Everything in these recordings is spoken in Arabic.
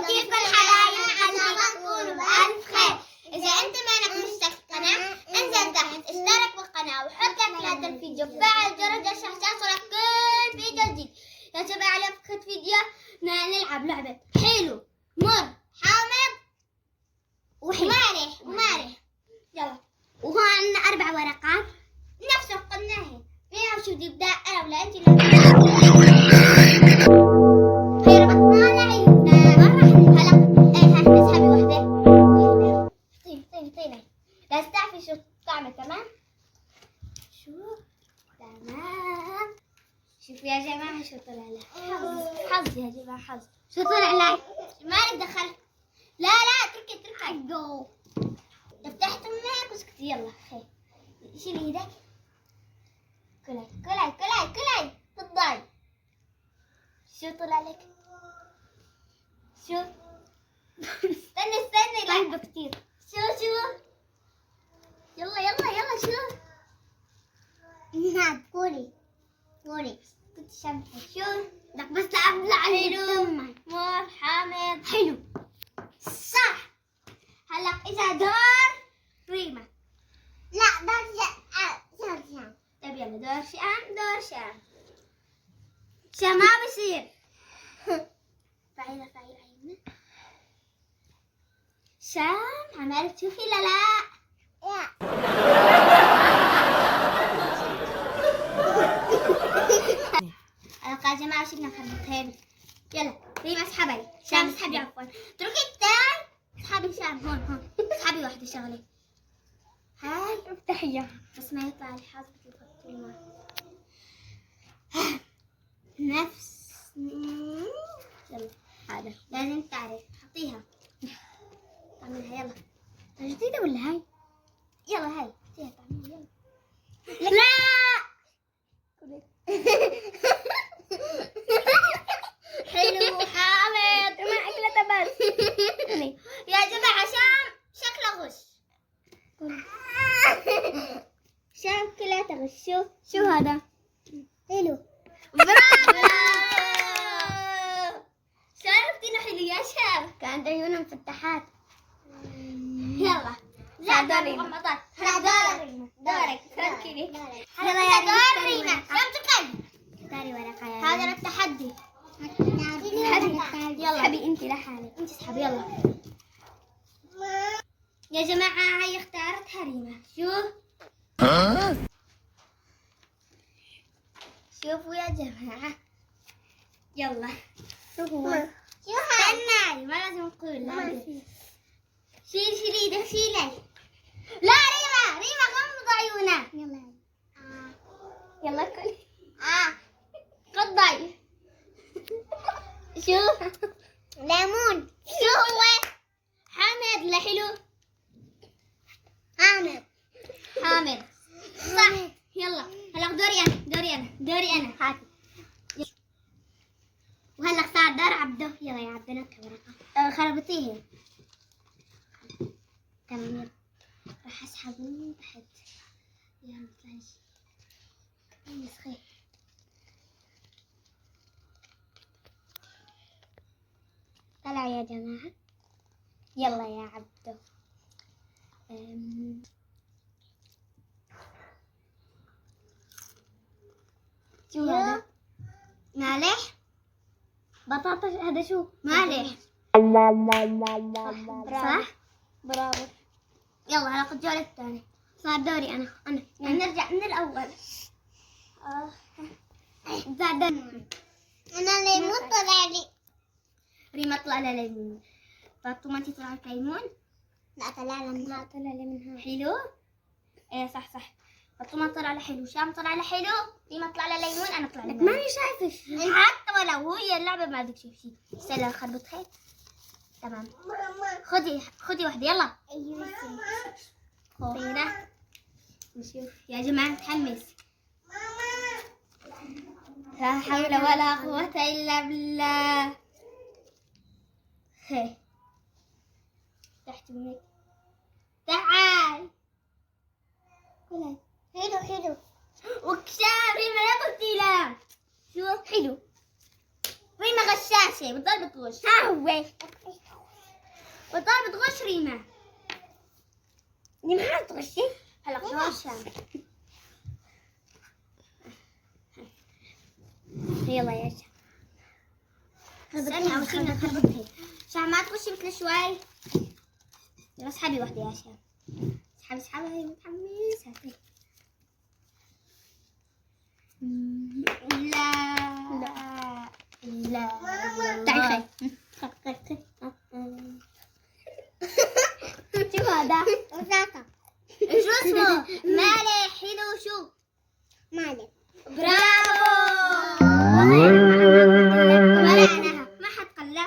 وكيف الحبايب قلبي تكونوا بألف خير. إذا أنت مانك مشترك في القناة انزل تحت اشترك بالقناة وحط لايك الفيديو وفعل جرس عشان توصلك كل فيديو جديد. يا جماعة اليوم فكرة فيديو نلعب لعبة حلو مر حامض ومارح. يلا وهون عندنا 4 ورقات نفس قلناها فيها وشو بدي ابدا انا ولا انت اللي هي ربطنا لعيوننا هلا اسحبي وحده طيني بس تعرفي شو طعمه تمام. تمام شوفوا يا جماعه شو طلع لك حظ يا جماعه حظ. شو طلع لك ما ندخل لا اتركي جو فتحت منك وسكتي. يلا خير شيلي ايدك كلاي بالضاي. شو طلع لك شو استني لعبة كتير. شو يلا شو نعم قولي كنت شامحة. شو بدك بس ابلع حلو مر حامض حلو صح. هلا اذا دور ريما لا دور شام. طيب يلا دور شام ما بصير. فعيلة عيننا شام عمالك تشوفي لا يا جماعة شلنا خربطين. يلا ريما اسحبي شام اسحبي عفوا تركي التاي اسحبي شام هون اسحبي واحدة شغلة هاي افتحيها بس ما يطلع لي حظ بتفكري نفس يلا هذا لازم تعرف حطيها اعملها يلا جديدة ولا هاي؟ يلا هاي حطيها تعملها يلا لا حلو حامض ما أكلته بس يا جماعة شام شكله غش شام كلها غش. شو هذا حلو برافو شرفتينا حلو يا شام كانت عيونها مفتحات. يلا لا دورك ركزي يلا يا دور ريما شام تقل داري ورقة هذا التحدي. يلا اسحبي انت لحالك انت اسحبي يلا يا جماعة هاي اختارتها ريما. شوفوا يا جماعة يلا شو استنى ما لازم نقول شيل ايدك شيلي لا ريما غمض عيونك يلا كل قضي شو ليمون شو هو حامض لا حلو حامض صح. يلا هلا دوري انا هاتي وهلا صار دار عبده. يلا يا عبده نكهة ورقة خربطيه تمام. راح اسحبه تحت يلا طلعي طلع يا جماعة. يلا يا عبده شو هذا مالح بطاطا هذا شو مالح صح برافو. يلا هلا الجولة الثانية صار دوري أنا نرجع من الأول. أنا ليمون طلع لي ريما طلع لها ليمون. فاطمة انتي طلع لك ليمون؟ لا طلع لي منها حلو. ايه صح فاطمة طلع لها حلو شام طلع لها حلو ريما طلع لها ليمون انا طلع لي ماني شايفة حتى ولو هي اللعبة ما بدك تشوف شيء. سلا خربطها تمام خدي واحدة يلا خذينا نشوف يا جماعة متحمس. لا حول ولا قوة إلا بالله. هي تحت منك تعال حلو وكشاف ريما لا قلتي لا شو حلو ريما غشاشة بتضل بتغش ها هو والله بتغش ريما. دي ما تغشي. هلا غشام. يلا يا شام. استني أول شي نخربطها. شام ما تغشي مثل شوي. يلا اسحبي وحدة يا شام. اسحبي هاي متحمسة. لا تعي شو هذا؟ شو اسمه؟ مالح حلو شو؟ مالك. برافو. ملعناها ما حد قلع.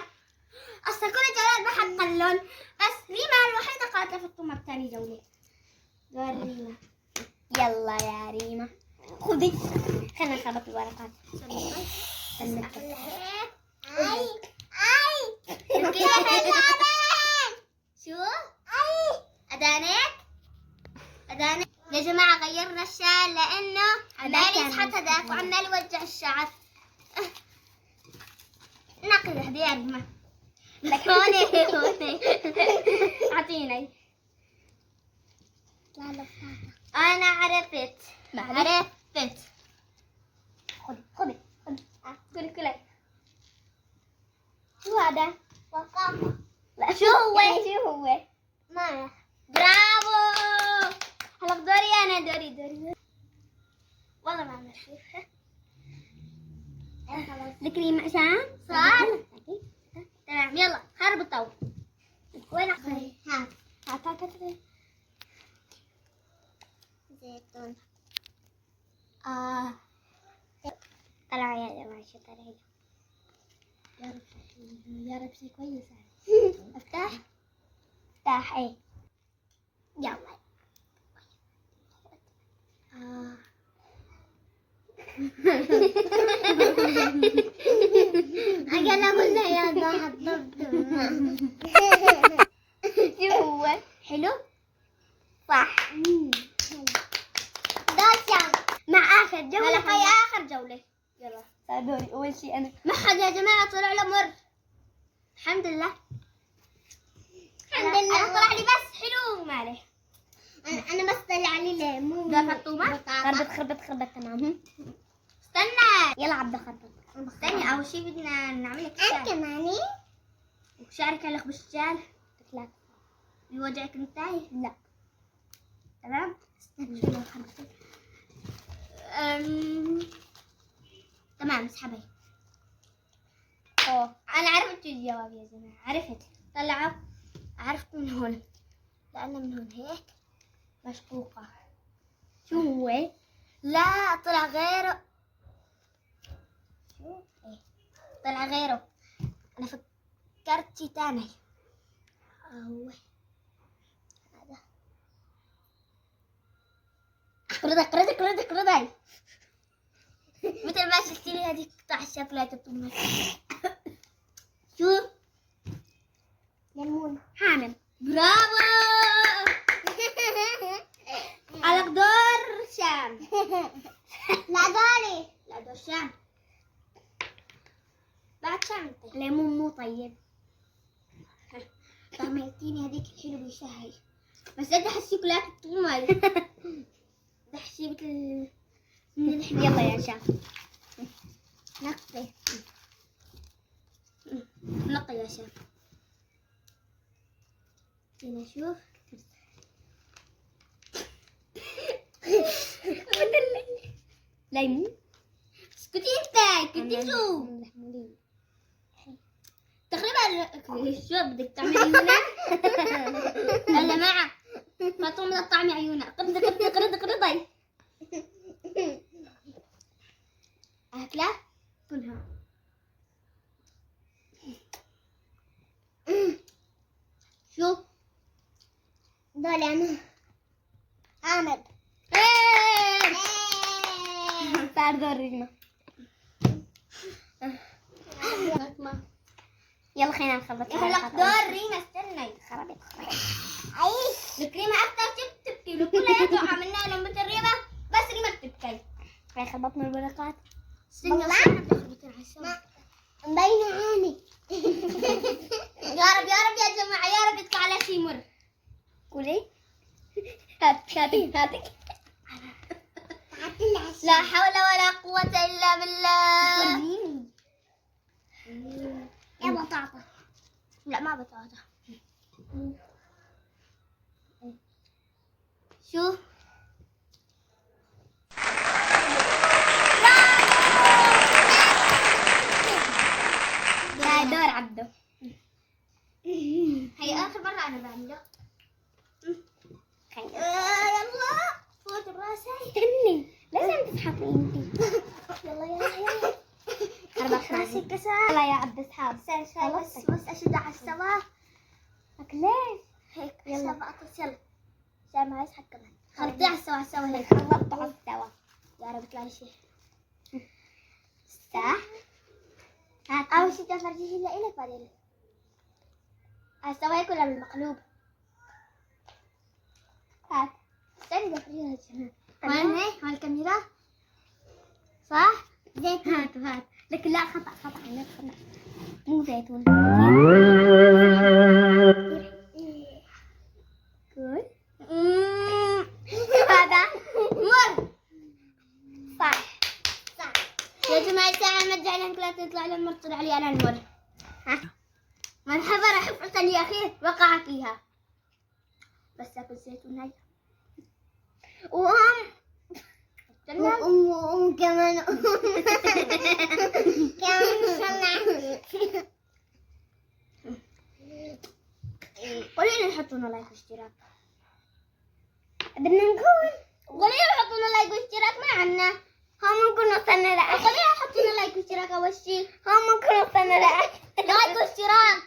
اصلا كل الجولات ما حد قلون، بس ريما الوحيدة قالت لفطومة بتاني جولة. دور ريما. يلا يا ريما خذي. خلينا نخربط الورقات. شو؟ أدانك يا جماعة غيرنا الشال لأنه عمال يسحت هذاك وعمال يوجع الشعر. نقي هدي يا ريما. لك هون أعطيني. أنا عرفت. خذي كلي. شو هذا؟ وقافة. لا شو هو؟ ما برافو. هلا دوري أنا. دوري. والله ما عملت شيء. ذكري معشان صار؟ تمام يلا خربطوا. وين أخذي؟ ها هات. زيتون. طلع يا جماعة شو طلع. يا رب شيء كويس. افتح ايه. يلا. أجل أقول له يا ذهب شو هو؟ حلو؟ صح. دوشة مع آخر جولة. هاي آخر جولة. يلا دوري أول شيء أنا. ما حد يا جماعة طلع له مر. الحمد لله. أنا طلع لي بس حلو مالح. أنا بس طلع لي ليمون. ده فطومة. خربط تمام. استنى يلا عبد خربط. استني أول شيء بدنا نعمل لك أنا شال. كماني. وشعرك هلق بالشال. لا بيوجعك انتاي؟ لا. تمام. استنى شوي خربطي. تمام اسحبي. أنا عرفت الجواب يا جماعة. عرفت. طلعوا. عرفت من هون. لأن من هون هيك مشقوقة. شو هو؟ لا طلع غيره. شو؟ ايه طلع غيره. أنا فكرت شي تاني. هو هذا. قردي مثل ما شلتي لي هذيك قطع الشوكولاتة بتمك. شو؟ ليمون. حامل. برافو. على دور شام. لا دوري. لا دور شام. بعد شام انت. ليمون مو طيب. طعميتيني هذيك الحلو بالشهي. بس لا تحسي كلها الطمل. تحسي مثل من الحلو. يلا يا شام. نقي. نقي يا شام. هنا شوف. ليمون. اسكتي انت. كنتي شو؟ تقريبا شو بدك تعملي هنا؟ هلا معه فاطمة تطعمي عيونها. قرضي أكلة كلها. شو دوري أنا. أحمد. صار دور ريما. يلا خلينا نخلط. هلا دور ريما. استني. خربت. أي الكريمة أكتر تبكي كلها عملنا لهم مثل ريما بس ريما بتبكي. هاي خلطنا الورقات. استني مبينة عيني. يا رب يا جماعة يا رب هاتك لا حول ولا قوة إلا بالله. يا بطاطا. لا ما بطاطا. شو هاي دور عبده. هي آخر مرة أنا بعمله. يلا فوت براسي. استني لازم تسحبي انتي. يلا يلا يلا. راسي كسر. يلا يا عبد اسحب. بس أشد على السوا. ليش؟ هيك يلا. عشان بقطص. يلا عشان ما يسحب كمان. خلطي خلطي على السوا على السوا هيك. خلطوا على السوا. يا رب يطلع لي شيء. صح؟ هات أول شيء تفرجيه لإلك بعدين. على السوا هيك ولا بالمقلوب؟ هات. استني بفرجيها هيك. تمام. هون هيك هون الكاميرا. صح؟ زيتون. هات لكن لا خطأ عندك خطأ مو زيتون. قول. هذا مر. صح. صح. يا جماعة الساعة نرجع لهم لا تطلع لهم مرطل علي أنا المر. مرحبا راح يفرط لي أخي وقع فيها. بس أكل زيتون هاي. وأم وأم كمان. كمان صنع. قولي لي يحطونا لايك واشتراك. بدنا نقول قولي لي يحطونا لايك واشتراك ما عنا. هم ممكن وصلنا لأ. قولي لي يحطونا لايك واشتراك أول شيء. هم ممكن وصلنا لأ. لايك واشتراك.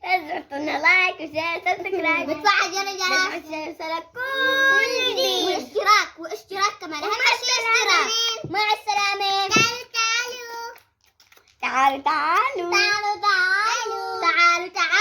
لازم تحطونا لايك وشير سبسكرايب وتفعل جرس يوصلك كل جديد. واشتراك كمان. أهم شيء اشتراك. مع السلامة. تعالوا تعالوا تعالوا تعالوا تعالوا تعالوا